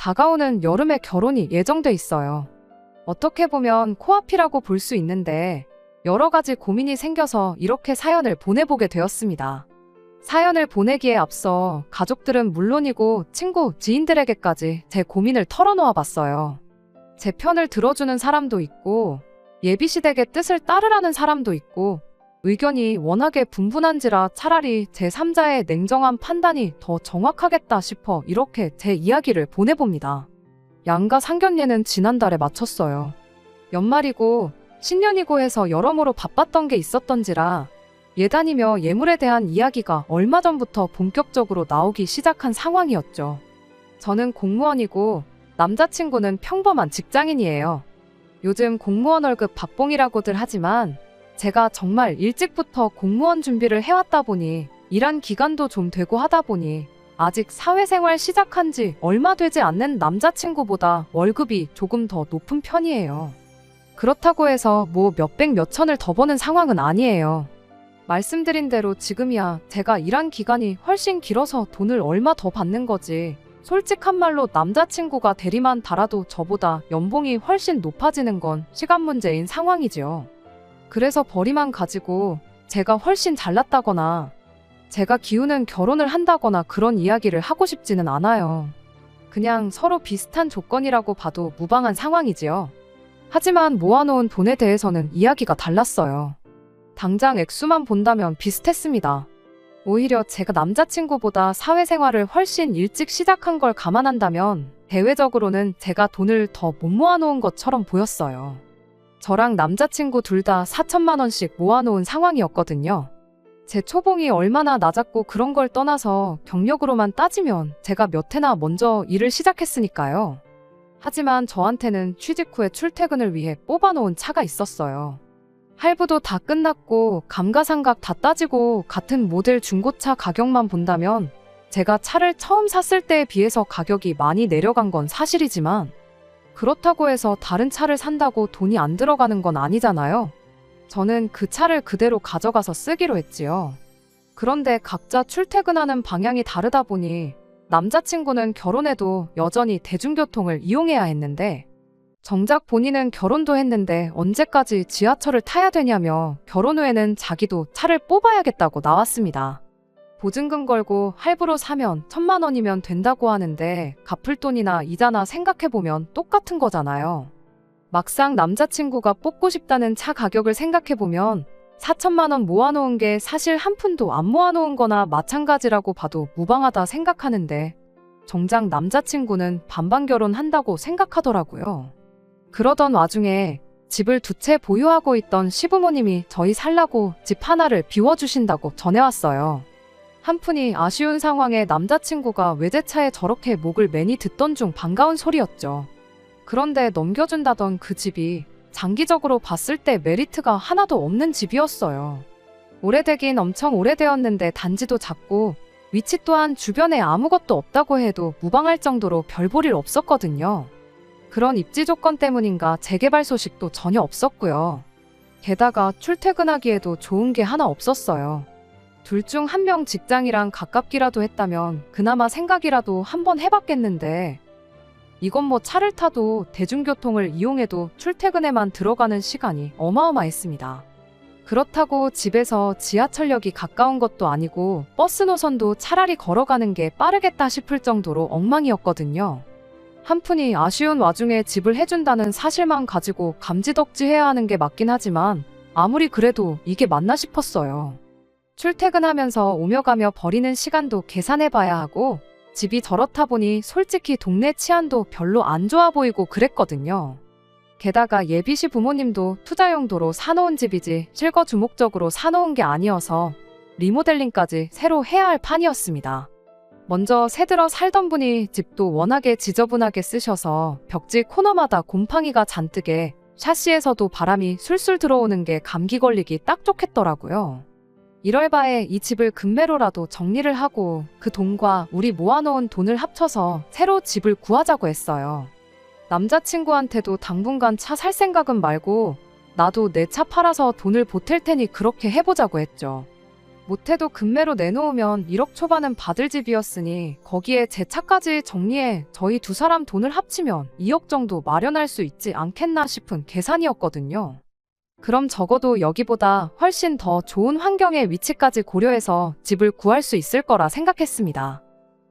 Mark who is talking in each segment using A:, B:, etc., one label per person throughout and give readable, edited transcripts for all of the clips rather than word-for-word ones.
A: 다가오는 여름에 결혼이 예정돼 있어요. 어떻게 보면 코앞이라고 볼 수 있는데 여러 가지 고민이 생겨서 이렇게 사연을 보내보게 되었습니다. 사연을 보내기에 앞서 가족들은 물론이고 친구, 지인들에게까지 제 고민을 털어놓아 봤어요. 제 편을 들어주는 사람도 있고 예비시댁의 뜻을 따르라는 사람도 있고 의견이 워낙에 분분한지라 차라리 제3자의 냉정한 판단이 더 정확하겠다 싶어 이렇게 제 이야기를 보내봅니다. 양가 상견례는 지난달에 마쳤어요. 연말이고 신년이고 해서 여러모로 바빴던 게 있었던지라 예단이며 예물에 대한 이야기가 얼마 전부터 본격적으로 나오기 시작한 상황이었죠. 저는 공무원이고 남자친구는 평범한 직장인이에요. 요즘 공무원 월급 박봉이라고들 하지만 제가 정말 일찍부터 공무원 준비를 해왔다 보니 일한 기간도 좀 되고 하다 보니 아직 사회생활 시작한 지 얼마 되지 않는 남자친구보다 월급이 조금 더 높은 편이에요. 그렇다고 해서 뭐 몇백 몇천을 더 버는 상황은 아니에요. 말씀드린 대로 지금이야 제가 일한 기간이 훨씬 길어서 돈을 얼마 더 받는 거지. 솔직한 말로 남자친구가 대리만 달아도 저보다 연봉이 훨씬 높아지는 건 시간 문제인 상황이지요. 그래서 벌이만 가지고 제가 훨씬 잘났다거나 제가 기우는 결혼을 한다거나 그런 이야기를 하고 싶지는 않아요. 그냥 서로 비슷한 조건이라고 봐도 무방한 상황이지요. 하지만 모아놓은 돈에 대해서는 이야기가 달랐어요. 당장 액수만 본다면 비슷했습니다. 오히려 제가 남자친구보다 사회생활을 훨씬 일찍 시작한 걸 감안한다면 대외적으로는 제가 돈을 더 못 모아놓은 것처럼 보였어요. 저랑 남자친구 둘 다 4천만 원씩 모아놓은 상황이었거든요. 제 초봉이 얼마나 낮았고 그런 걸 떠나서 경력으로만 따지면 제가 몇 해나 먼저 일을 시작했으니까요. 하지만 저한테는 취직 후에 출퇴근을 위해 뽑아놓은 차가 있었어요. 할부도 다 끝났고 감가상각 다 따지고 같은 모델 중고차 가격만 본다면 제가 차를 처음 샀을 때에 비해서 가격이 많이 내려간 건 사실이지만 그렇다고 해서 다른 차를 산다고 돈이 안 들어가는 건 아니잖아요. 저는 그 차를 그대로 가져가서 쓰기로 했지요. 그런데 각자 출퇴근하는 방향이 다르다 보니 남자친구는 결혼해도 여전히 대중교통을 이용해야 했는데 정작 본인은 결혼도 했는데 언제까지 지하철을 타야 되냐며 결혼 후에는 자기도 차를 뽑아야겠다고 나왔습니다. 보증금 걸고 할부로 사면 1,000만 원이면 된다고 하는데 갚을 돈이나 이자나 생각해보면 똑같은 거잖아요. 막상 남자친구가 뽑고 싶다는 차 가격을 생각해보면 4천만 원 모아놓은 게 사실 한 푼도 안 모아놓은 거나 마찬가지라고 봐도 무방하다 생각하는데 정작 남자친구는 반반 결혼한다고 생각하더라고요. 그러던 와중에 집을 2채 보유하고 있던 시부모님이 저희 살라고 집 하나를 비워주신다고 전해왔어요. 한푼이 아쉬운 상황에 남자친구가 외제차에 저렇게 목을 매니 듣던 중 반가운 소리였죠. 그런데 넘겨준다던 그 집이 장기적으로 봤을 때 메리트가 하나도 없는 집이었어요. 오래되긴 엄청 오래되었는데 단지도 작고 위치 또한 주변에 아무것도 없다고 해도 무방할 정도로 별 볼 일 없었거든요. 그런 입지 조건 때문인가 재개발 소식도 전혀 없었고요. 게다가 출퇴근하기에도 좋은 게 하나 없었어요. 둘 중 한 명 직장이랑 가깝기라도 했다면 그나마 생각이라도 한번 해봤겠는데 이건 뭐 차를 타도 대중교통을 이용해도 출퇴근에만 들어가는 시간이 어마어마했습니다. 그렇다고 집에서 지하철역이 가까운 것도 아니고 버스 노선도 차라리 걸어가는 게 빠르겠다 싶을 정도로 엉망이었거든요. 한푼이 아쉬운 와중에 집을 해준다는 사실만 가지고 감지덕지해야 하는 게 맞긴 하지만 아무리 그래도 이게 맞나 싶었어요. 출퇴근하면서 오며 가며 버리는 시간도 계산해봐야 하고 집이 저렇다 보니 솔직히 동네 치안도 별로 안 좋아 보이고 그랬거든요. 게다가 예비시 부모님도 투자 용도로 사놓은 집이지 실거 주목적으로 사놓은 게 아니어서 리모델링까지 새로 해야 할 판이었습니다. 먼저 새들어 살던 분이 집도 워낙에 지저분하게 쓰셔서 벽지 코너마다 곰팡이가 잔뜩에 샤시에서도 바람이 술술 들어오는 게 감기 걸리기 딱 좋겠더라고요. 이럴 바에 이 집을 급매로라도 정리를 하고 그 돈과 우리 모아놓은 돈을 합쳐서 새로 집을 구하자고 했어요. 남자친구한테도 당분간 차 살 생각은 말고 나도 내 차 팔아서 돈을 보탤 테니 그렇게 해보자고 했죠. 못해도 금매로 내놓으면 1억 초반은 받을 집이었으니 거기에 제 차까지 정리해 저희 두 사람 돈을 합치면 2억 정도 마련할 수 있지 않겠나 싶은 계산이었거든요. 그럼 적어도 여기보다 훨씬 더 좋은 환경의 위치까지 고려해서 집을 구할 수 있을 거라 생각했습니다.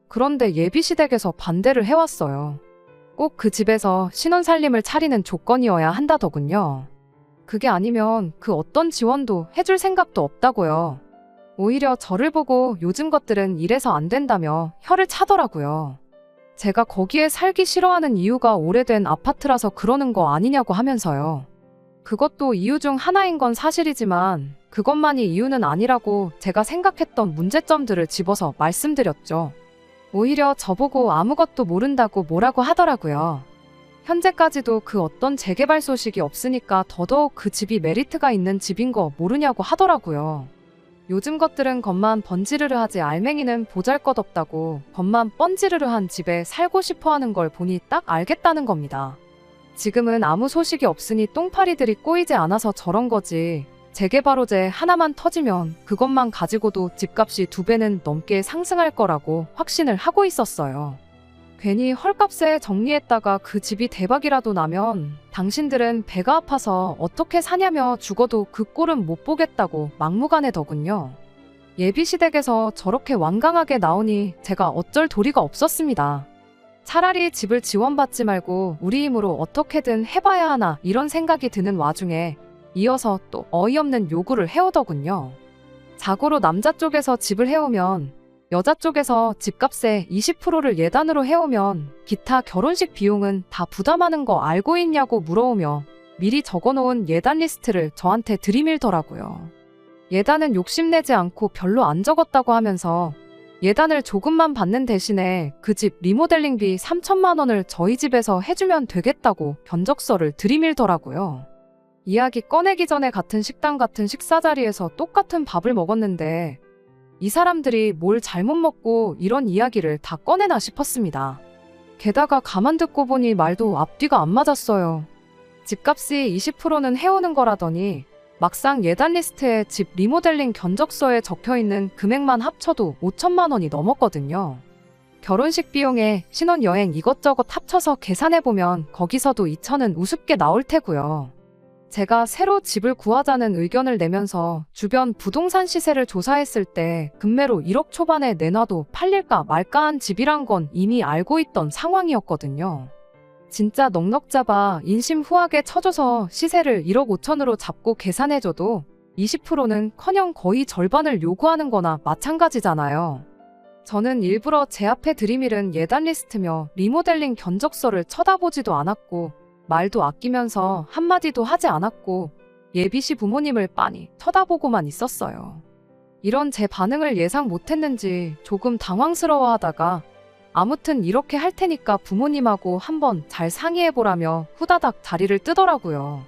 A: 그런데 예비시댁에서 반대를 해왔어요. 꼭 그 집에서 신혼살림을 차리는 조건이어야 한다더군요. 그게 아니면 그 어떤 지원도 해줄 생각도 없다고요. 오히려 저를 보고 요즘 것들은 이래서 안 된다며 혀를 차더라고요. 제가 거기에 살기 싫어하는 이유가 오래된 아파트라서 그러는 거 아니냐고 하면서요. 그것도 이유 중 하나인 건 사실이지만 그것만이 이유는 아니라고 제가 생각했던 문제점들을 집어서 말씀드렸죠. 오히려 저보고 아무것도 모른다고 뭐라고 하더라고요. 현재까지도 그 어떤 재개발 소식이 없으니까 더더욱 그 집이 메리트가 있는 집인 거 모르냐고 하더라고요. 요즘 것들은 겉만 번지르르하지 알맹이는 보잘것없다고 겉만 번지르르한 집에 살고 싶어하는 걸 보니 딱 알겠다는 겁니다. 지금은 아무 소식이 없으니 똥파리들이 꼬이지 않아서 저런 거지. 재개발 호재 하나만 터지면 그것만 가지고도 집값이 2배는 넘게 상승할 거라고 확신을 하고 있었어요. 괜히 헐값에 정리했다가 그 집이 대박이라도 나면 당신들은 배가 아파서 어떻게 사냐며 죽어도 그 꼴은 못 보겠다고 막무가내더군요. 예비시댁에서 저렇게 완강하게 나오니 제가 어쩔 도리가 없었습니다. 차라리 집을 지원받지 말고 우리 힘으로 어떻게든 해봐야 하나 이런 생각이 드는 와중에 이어서 또 어이없는 요구를 해오더군요. 자고로 남자 쪽에서 집을 해오면 여자 쪽에서 집값의 20%를 예단으로 해오면 기타 결혼식 비용은 다 부담하는 거 알고 있냐고 물어오며 미리 적어놓은 예단 리스트를 저한테 들이밀더라고요. 예단은 욕심내지 않고 별로 안 적었다고 하면서 예단을 조금만 받는 대신에 그 집 리모델링비 3천만 원을 저희 집에서 해주면 되겠다고 견적서를 들이밀더라고요. 이야기 꺼내기 전에 같은 식당 같은 식사 자리에서 똑같은 밥을 먹었는데 이 사람들이 뭘 잘못 먹고 이런 이야기를 다 꺼내나 싶었습니다. 게다가 가만 듣고 보니 말도 앞뒤가 안 맞았어요. 집값이 20%는 해오는 거라더니 막상 예단 리스트에 집 리모델링 견적서에 적혀있는 금액만 합쳐도 5천만 원이 넘었거든요. 결혼식 비용에 신혼여행 이것저것 합쳐서 계산해보면 거기서도 2천은 우습게 나올 테고요. 제가 새로 집을 구하자는 의견을 내면서 주변 부동산 시세를 조사했을 때 금매로 1억 초반에 내놔도 팔릴까 말까한 집이란 건 이미 알고 있던 상황이었거든요. 진짜 넉넉 잡아 인심 후하게 쳐줘서 시세를 1억 5천으로 잡고 계산해줘도 20%는커녕 거의 절반을 요구하는 거나 마찬가지잖아요. 저는 일부러 제 앞에 들이밀은 예단 리스트며 리모델링 견적서를 쳐다보지도 않았고 말도 아끼면서 한마디도 하지 않았고 예비시 부모님을 빤히 쳐다보고만 있었어요. 이런 제 반응을 예상 못했는지 조금 당황스러워하다가 아무튼 이렇게 할 테니까 부모님하고 한번 잘 상의해보라며 후다닥 자리를 뜨더라고요.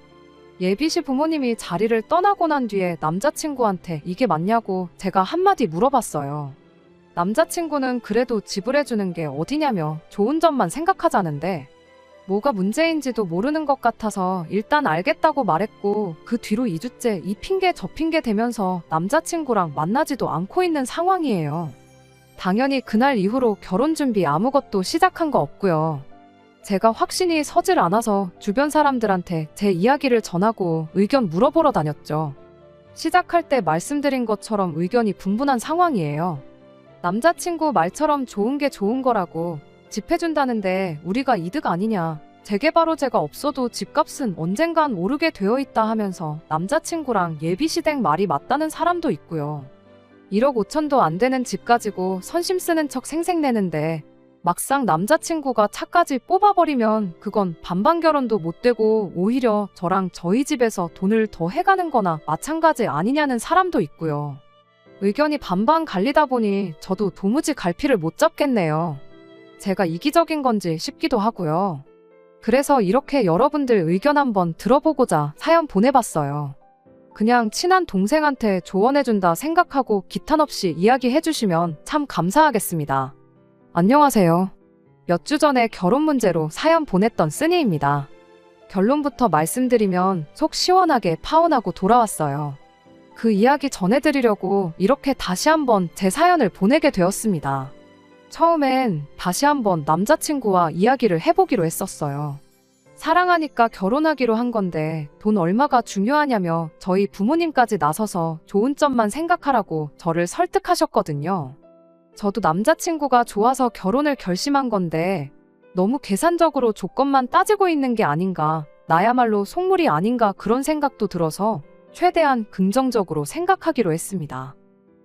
A: 예비시 부모님이 자리를 떠나고 난 뒤에 남자친구한테 이게 맞냐고 제가 한마디 물어봤어요. 남자친구는 그래도 지불해주는 게 어디냐며 좋은 점만 생각하자는데 뭐가 문제인지도 모르는 것 같아서 일단 알겠다고 말했고 그 뒤로 2주째 이 핑계 저 핑계 대면서 남자친구랑 만나지도 않고 있는 상황이에요. 당연히 그날 이후로 결혼 준비 아무것도 시작한 거 없고요. 제가 확신이 서질 않아서 주변 사람들한테 제 이야기를 전하고 의견 물어보러 다녔죠. 시작할 때 말씀드린 것처럼 의견이 분분한 상황이에요. 남자친구 말처럼 좋은 게 좋은 거라고 집 해준다는데 우리가 이득 아니냐. 재개발 호재가 없어도 집값은 언젠간 오르게 되어 있다 하면서 남자친구랑 예비시댁 말이 맞다는 사람도 있고요. 1억 5천도 안 되는 집 가지고 선심 쓰는 척 생색내는데 막상 남자친구가 차까지 뽑아버리면 그건 반반 결혼도 못 되고 오히려 저랑 저희 집에서 돈을 더 해가는 거나 마찬가지 아니냐는 사람도 있고요. 의견이 반반 갈리다 보니 저도 도무지 갈피를 못 잡겠네요. 제가 이기적인 건지 싶기도 하고요. 그래서 이렇게 여러분들 의견 한번 들어보고자 사연 보내봤어요. 그냥 친한 동생한테 조언해준다 생각하고 기탄 없이 이야기해주시면 참 감사하겠습니다. 안녕하세요. 몇 주 전에 결혼 문제로 사연 보냈던 쓰니입니다. 결론부터 말씀드리면 속 시원하게 파혼하고 돌아왔어요. 그 이야기 전해드리려고 이렇게 다시 한번 제 사연을 보내게 되었습니다. 처음엔 다시 한번 남자친구와 이야기를 해보기로 했었어요. 사랑하니까 결혼하기로 한 건데 돈 얼마가 중요하냐며 저희 부모님까지 나서서 좋은 점만 생각하라고 저를 설득하셨거든요. 저도 남자친구가 좋아서 결혼을 결심한 건데 너무 계산적으로 조건만 따지고 있는 게 아닌가, 나야말로 속물이 아닌가 그런 생각도 들어서 최대한 긍정적으로 생각하기로 했습니다.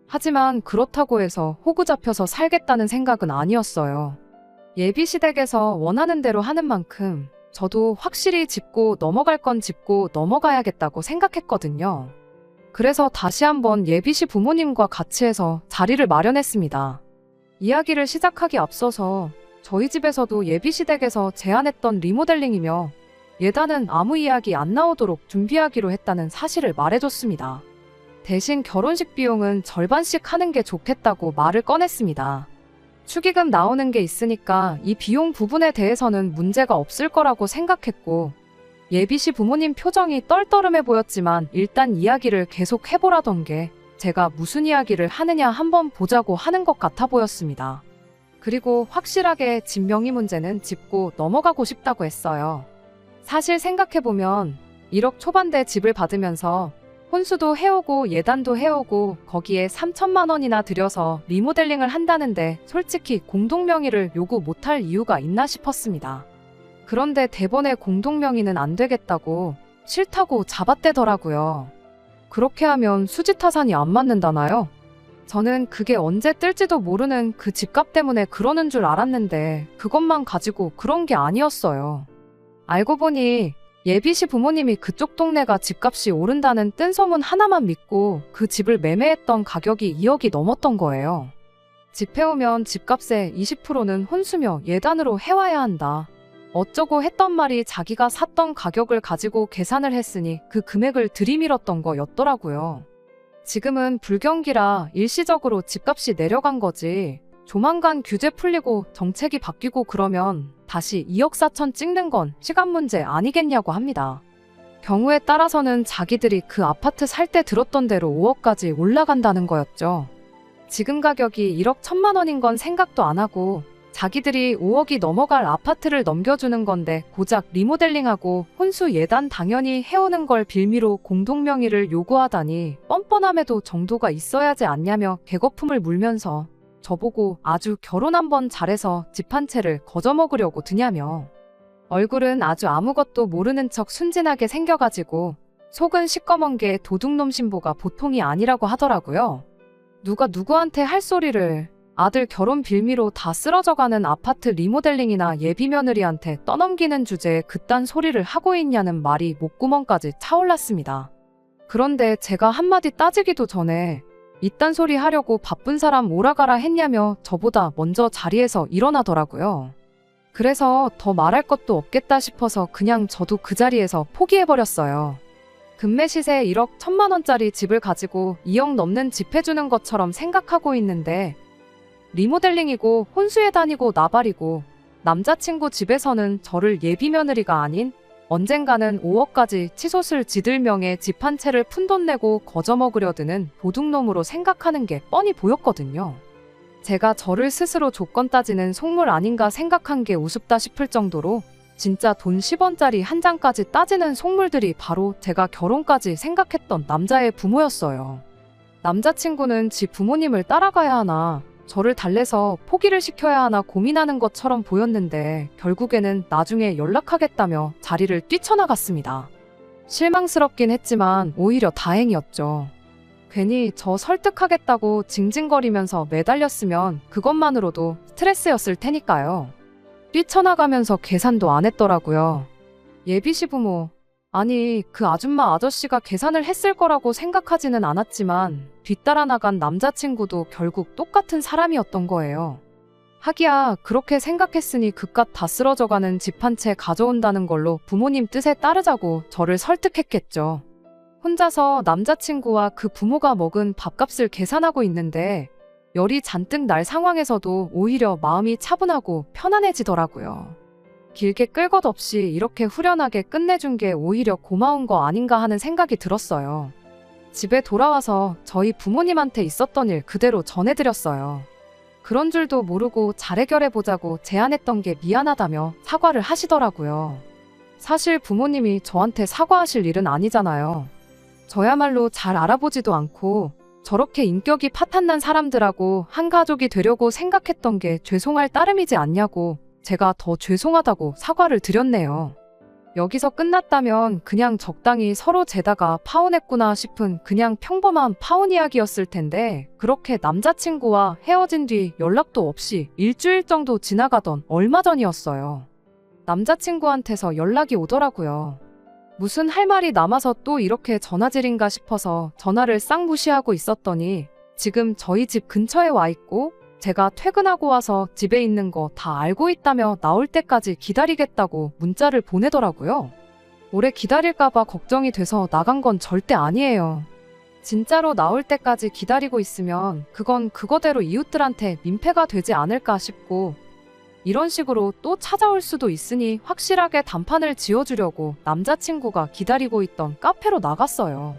A: 하지만 그렇다고 해서 호구 잡혀서 살겠다는 생각은 아니었어요. 예비시댁에서 원하는 대로 하는 만큼 저도 확실히 짚고 넘어갈 건 짚고 넘어가야겠다고 생각했거든요. 그래서 다시 한번 예비시 부모님과 같이 해서 자리를 마련했습니다. 이야기를 시작하기 앞서서 저희 집에서도 예비시댁에서 제안했던 리모델링이며 예단은 아무 이야기 안 나오도록 준비하기로 했다는 사실을 말해줬습니다. 대신 결혼식 비용은 절반씩 하는 게 좋겠다고 말을 꺼냈습니다. 축의금 나오는 게 있으니까 이 비용 부분에 대해서는 문제가 없을 거라고 생각했고, 예비시 부모님 표정이 떨떠름해 보였지만 일단 이야기를 계속 해보라던 게 제가 무슨 이야기를 하느냐 한번 보자고 하는 것 같아 보였습니다. 그리고 확실하게 집 명의 문제는 짚고 넘어가고 싶다고 했어요. 사실 생각해보면 1억 초반대 집을 받으면서 혼수도 해오고 예단도 해오고 거기에 3천만 원이나 들여서 리모델링을 한다는데 솔직히 공동명의를 요구 못할 이유가 있나 싶었습니다. 그런데 대번에 공동명의는 안 되겠다고 싫다고 잡아떼더라고요. 그렇게 하면 수지타산이 안 맞는다나요? 저는 그게 언제 뜰지도 모르는 그 집값 때문에 그러는 줄 알았는데 그것만 가지고 그런 게 아니었어요. 알고 보니 예비시 부모님이 그쪽 동네가 집값이 오른다는 뜬소문 하나만 믿고 그 집을 매매했던 가격이 2억이 넘었던 거예요. 집 해오면 집값의 20%는 혼수며 예단으로 해와야 한다. 어쩌고 했던 말이 자기가 샀던 가격을 가지고 계산을 했으니 그 금액을 들이밀었던 거였더라고요. 지금은 불경기라 일시적으로 집값이 내려간 거지. 조만간 규제 풀리고 정책이 바뀌고 그러면 다시 2억 4천 찍는 건 시간 문제 아니겠냐고 합니다. 경우에 따라서는 자기들이 그 아파트 살 때 들었던 대로 5억까지 올라간다는 거였죠. 지금 가격이 1억 1천만 원인 건 생각도 안 하고 자기들이 5억이 넘어갈 아파트를 넘겨주는 건데 고작 리모델링하고 혼수 예단 당연히 해오는 걸 빌미로 공동명의를 요구하다니 뻔뻔함에도 정도가 있어야지 않냐며 개거품을 물면서 저보고 아주 결혼 한번 잘해서 집 한 채를 거저먹으려고 드냐며 얼굴은 아주 아무것도 모르는 척 순진하게 생겨가지고 속은 시꺼먼 게 도둑놈 신보가 보통이 아니라고 하더라고요. 누가 누구한테 할 소리를 아들 결혼 빌미로 다 쓰러져가는 아파트 리모델링이나 예비며느리한테 떠넘기는 주제에 그딴 소리를 하고 있냐는 말이 목구멍까지 차올랐습니다. 그런데 제가 한마디 따지기도 전에 이딴 소리 하려고 바쁜 사람 오라가라 했냐며 저보다 먼저 자리에서 일어나더라고요. 그래서 더 말할 것도 없겠다 싶어서 그냥 저도 그 자리에서 포기해버렸어요. 금매 시세 1억 1천만 원짜리 집을 가지고 2억 넘는 집 해주는 것처럼 생각하고 있는데 리모델링이고 혼수에 다니고 나발이고 남자친구 집에서는 저를 예비며느리가 아닌 언젠가는 5억까지 치솟을 지들 명에 집 한 채를 푼돈 내고 거저먹으려 드는 도둑놈으로 생각하는 게 뻔히 보였거든요. 제가 저를 스스로 조건 따지는 속물 아닌가 생각한 게 우습다 싶을 정도로 진짜 돈 10원짜리 한 장까지 따지는 속물들이 바로 제가 결혼까지 생각했던 남자의 부모였어요. 남자친구는 지 부모님을 따라가야 하나 저를 달래서 포기를 시켜야 하나 고민하는 것처럼 보였는데 결국에는 나중에 연락하겠다며 자리를 뛰쳐나갔습니다. 실망스럽긴 했지만 오히려 다행이었죠. 괜히 저 설득하겠다고 징징거리면서 매달렸으면 그것만으로도 스트레스였을 테니까요. 뛰쳐나가면서 계산도 안 했더라고요. 예비시 부모, 아니 그 아줌마 아저씨가 계산을 했을 거라고 생각하지는 않았지만 뒤따라 나간 남자친구도 결국 똑같은 사람이었던 거예요. 하기야 그렇게 생각했으니 그깟 다 쓰러져가는 집 한 채 가져온다는 걸로 부모님 뜻에 따르자고 저를 설득했겠죠. 혼자서 남자친구와 그 부모가 먹은 밥값을 계산하고 있는데 열이 잔뜩 날 상황에서도 오히려 마음이 차분하고 편안해지더라고요. 길게 끌 것 없이 이렇게 후련하게 끝내준 게 오히려 고마운 거 아닌가 하는 생각이 들었어요. 집에 돌아와서 저희 부모님한테 있었던 일 그대로 전해드렸어요. 그런 줄도 모르고 잘 해결해보자고 제안했던 게 미안하다며 사과를 하시더라고요. 사실 부모님이 저한테 사과하실 일은 아니잖아요. 저야말로 잘 알아보지도 않고 저렇게 인격이 파탄난 사람들하고 한 가족이 되려고 생각했던 게 죄송할 따름이지 않냐고 제가 더 죄송하다고 사과를 드렸네요. 여기서 끝났다면 그냥 적당히 서로 재다가 파혼했구나 싶은 그냥 평범한 파혼 이야기였을 텐데, 그렇게 남자친구와 헤어진 뒤 연락도 없이 일주일 정도 지나가던 얼마 전이었어요. 남자친구한테서 연락이 오더라고요. 무슨 할 말이 남아서 또 이렇게 전화질인가 싶어서 전화를 싹 무시하고 있었더니 지금 저희 집 근처에 와 있고 제가 퇴근하고 와서 집에 있는 거 다 알고 있다며 나올 때까지 기다리겠다고 문자를 보내더라고요. 오래 기다릴까봐 걱정이 돼서 나간 건 절대 아니에요. 진짜로 나올 때까지 기다리고 있으면 그건 그거대로 이웃들한테 민폐가 되지 않을까 싶고, 이런 식으로 또 찾아올 수도 있으니 확실하게 단판을 지어주려고 남자친구가 기다리고 있던 카페로 나갔어요.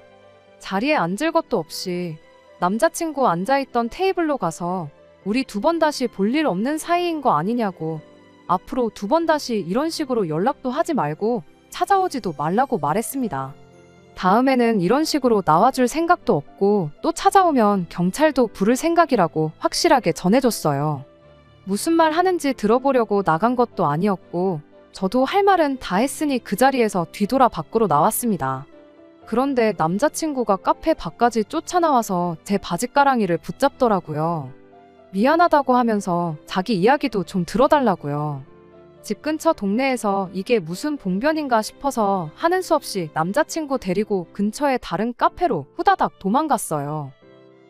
A: 자리에 앉을 것도 없이 남자친구 앉아있던 테이블로 가서 우리 2번 다시 볼 일 없는 사이인 거 아니냐고, 앞으로 2번 다시 이런 식으로 연락도 하지 말고 찾아오지도 말라고 말했습니다. 다음에는 이런 식으로 나와줄 생각도 없고 또 찾아오면 경찰도 부를 생각이라고 확실하게 전해줬어요. 무슨 말 하는지 들어보려고 나간 것도 아니었고 저도 할 말은 다 했으니 그 자리에서 뒤돌아 밖으로 나왔습니다. 그런데 남자친구가 카페 밖까지 쫓아나와서 제 바지가랑이를 붙잡더라고요. 미안하다고 하면서 자기 이야기도 좀 들어달라고요. 집 근처 동네에서 이게 무슨 봉변인가 싶어서 하는 수 없이 남자친구 데리고 근처의 다른 카페로 후다닥 도망갔어요.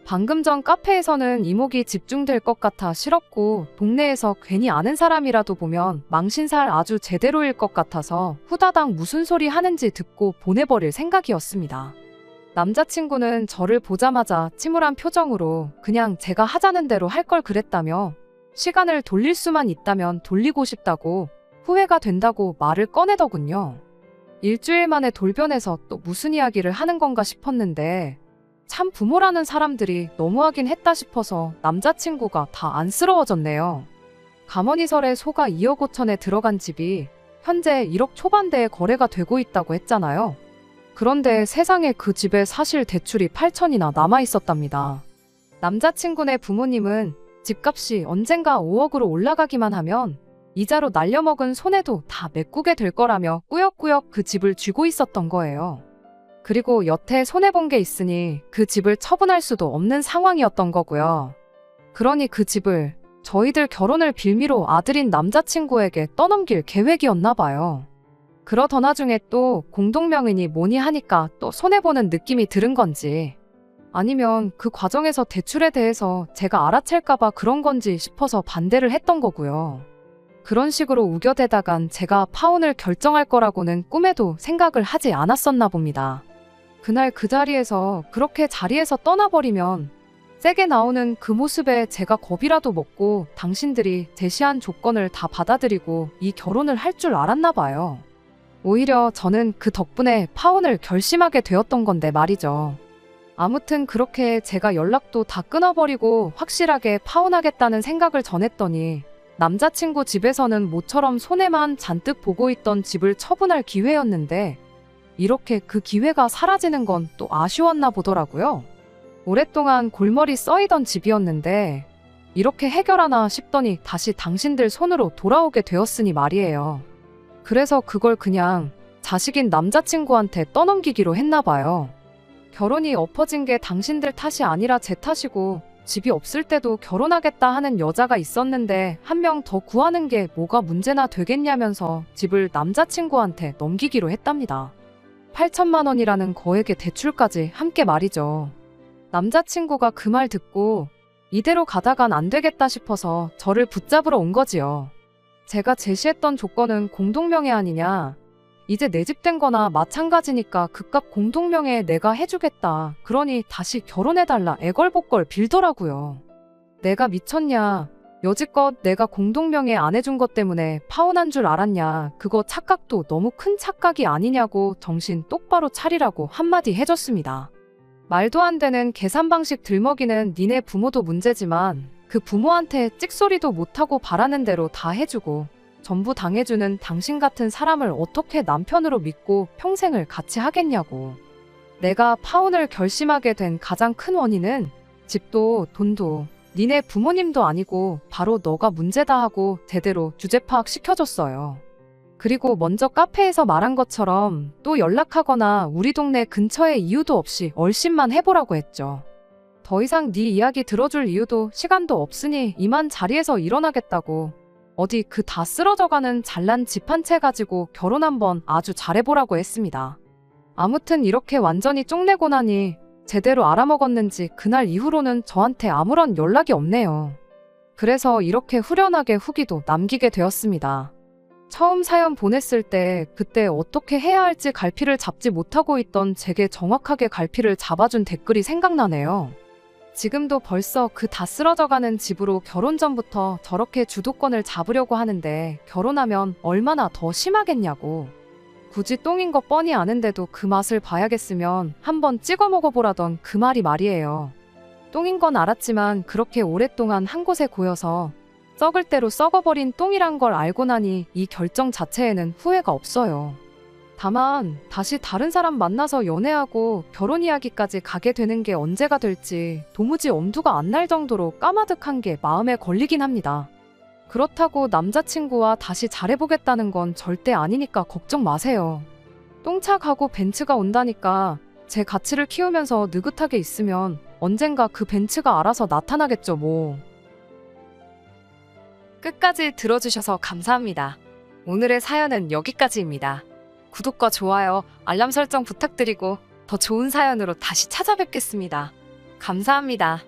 A: 방금 전 카페에서는 이목이 집중될 것 같아 싫었고, 동네에서 괜히 아는 사람이라도 보면 망신살 아주 제대로일 것 같아서 후다닥 무슨 소리 하는지 듣고 보내버릴 생각이었습니다. 남자친구는 저를 보자마자 침울한 표정으로 그냥 제가 하자는 대로 할 걸 그랬다며 시간을 돌릴 수만 있다면 돌리고 싶다고, 후회가 된다고 말을 꺼내더군요. 일주일 만에 돌변해서 또 무슨 이야기를 하는 건가 싶었는데 참 부모라는 사람들이 너무하긴 했다 싶어서 남자친구가 다 안쓰러워졌네요. 가머니설에 소가 2억 5천에 들어간 집이 현재 1억 초반대에 거래가 되고 있다고 했잖아요. 그런데 세상에 그 집에 사실 대출이 8천이나 남아있었답니다. 남자친구네 부모님은 집값이 언젠가 5억으로 올라가기만 하면 이자로 날려먹은 손해도 다 메꾸게 될 거라며 꾸역꾸역 그 집을 쥐고 있었던 거예요. 그리고 여태 손해본 게 있으니 그 집을 처분할 수도 없는 상황이었던 거고요. 그러니 그 집을 저희들 결혼을 빌미로 아들인 남자친구에게 떠넘길 계획이었나 봐요. 그러던 와중에 또 공동명의니 뭐니 하니까 또 손해보는 느낌이 들은 건지, 아니면 그 과정에서 대출에 대해서 제가 알아챌까봐 그런 건지 싶어서 반대를 했던 거고요. 그런 식으로 우겨대다간 제가 파혼을 결정할 거라고는 꿈에도 생각을 하지 않았었나 봅니다. 그날 그 자리에서 그렇게 자리에서 떠나버리면 세게 나오는 그 모습에 제가 겁이라도 먹고 당신들이 제시한 조건을 다 받아들이고 이 결혼을 할 줄 알았나 봐요. 오히려 저는 그 덕분에 파혼을 결심하게 되었던 건데 말이죠. 아무튼 그렇게 제가 연락도 다 끊어버리고 확실하게 파혼하겠다는 생각을 전했더니 남자친구 집에서는 모처럼 손해만 잔뜩 보고 있던 집을 처분할 기회였는데 이렇게 그 기회가 사라지는 건 또 아쉬웠나 보더라고요. 오랫동안 골머리 써이던 집이었는데 이렇게 해결하나 싶더니 다시 당신들 손으로 돌아오게 되었으니 말이에요. 그래서 그걸 그냥 자식인 남자친구한테 떠넘기기로 했나 봐요. 결혼이 엎어진 게 당신들 탓이 아니라 제 탓이고, 집이 없을 때도 결혼하겠다 하는 여자가 있었는데 한 명 더 구하는 게 뭐가 문제나 되겠냐면서 집을 남자친구한테 넘기기로 했답니다. 8천만 원이라는 거액의 대출까지 함께 말이죠. 남자친구가 그 말 듣고 이대로 가다간 안 되겠다 싶어서 저를 붙잡으러 온 거지요. 제가 제시했던 조건은 공동명의 아니냐, 이제 내 집 된 거나 마찬가지니까 그깟 공동명의에 내가 해주겠다, 그러니 다시 결혼해달라 애걸복걸 빌더라고요. 내가 미쳤냐, 여지껏 내가 공동명의 안 해준 것 때문에 파혼한 줄 알았냐, 그거 착각도 너무 큰 착각이 아니냐고 정신 똑바로 차리라고 한마디 해줬습니다. 말도 안 되는 계산 방식 들먹이는 니네 부모도 문제지만 그 부모한테 찍소리도 못하고 바라는 대로 다 해주고 전부 당해주는 당신 같은 사람을 어떻게 남편으로 믿고 평생을 같이 하겠냐고. 내가 파혼을 결심하게 된 가장 큰 원인은 집도 돈도 니네 부모님도 아니고 바로 너가 문제다 하고 제대로 주제 파악 시켜줬어요. 그리고 먼저 카페에서 말한 것처럼 또 연락하거나 우리 동네 근처에 이유도 없이 얼씬만 해보라고 했죠. 더 이상 네 이야기 들어줄 이유도 시간도 없으니 이만 자리에서 일어나겠다고. 어디 그 다 쓰러져가는 잘난 집 한 채 가지고 결혼 한번 아주 잘해보라고 했습니다. 아무튼 이렇게 완전히 쪽내고 나니 제대로 알아먹었는지 그날 이후로는 저한테 아무런 연락이 없네요. 그래서 이렇게 후련하게 후기도 남기게 되었습니다. 처음 사연 보냈을 때 그때 어떻게 해야 할지 갈피를 잡지 못하고 있던 제게 정확하게 갈피를 잡아준 댓글이 생각나네요. 지금도 벌써 그 다 쓰러져가는 집으로 결혼 전부터 저렇게 주도권을 잡으려고 하는데 결혼하면 얼마나 더 심하겠냐고. 굳이 똥인 거 뻔히 아는데도 그 맛을 봐야겠으면 한번 찍어 먹어보라던 그 말이 말이에요. 똥인 건 알았지만 그렇게 오랫동안 한 곳에 고여서 썩을 대로 썩어버린 똥이란 걸 알고 나니 이 결정 자체에는 후회가 없어요. 다만 다시 다른 사람 만나서 연애하고 결혼 이야기까지 가게 되는 게 언제가 될지 도무지 엄두가 안 날 정도로 까마득한 게 마음에 걸리긴 합니다. 그렇다고 남자친구와 다시 잘해보겠다는 건 절대 아니니까 걱정 마세요. 똥차 가고 벤츠가 온다니까 제 가치를 키우면서 느긋하게 있으면 언젠가 그 벤츠가 알아서 나타나겠죠 뭐. 끝까지 들어주셔서 감사합니다. 오늘의 사연은 여기까지입니다. 구독과 좋아요, 알람 설정 부탁드리고 더 좋은 사연으로 다시 찾아뵙겠습니다. 감사합니다.